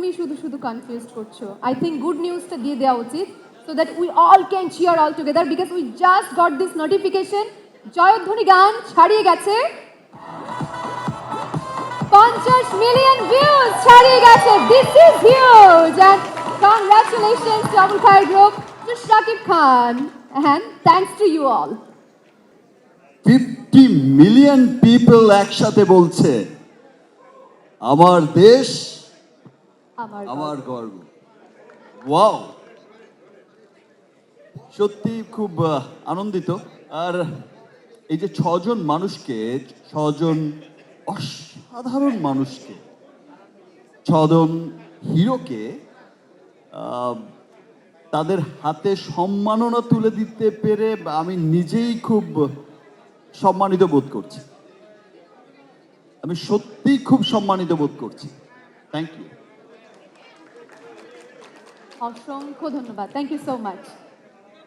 তুমি শুধু শুধু কনফিউজ করছো। আই থিঙ্ক গুড নিউজটা দিয়ে দেওয়া উচিত so that we all can cheer all together because we just got this notification জয়ধ্বনি গান ছাড়িয়ে গেছে 50 মিলিয়ন ভিউজ ছাড়িয়ে গেছে। This is huge and congratulations to Abul Khair group to Shakib Khan and thanks to you all. 50 million people একসাথে বলছে আমার দেশ আমার গর্ব। ওয়াও, সত্যি খুব আনন্দিত। আর এই যে 6জন মানুষকে, 6জন অসাধারণ মানুষকে, 6জন হিরোকে তাদের হাতে সম্মাননা তুলে দিতে পেরে আমি নিজেই খুব সম্মানিত বোধ করছি। আমি সত্যিই খুব সম্মানিত বোধ করছি। Thank you. অসংখ্য ধন্যবাদ। Thank you so much.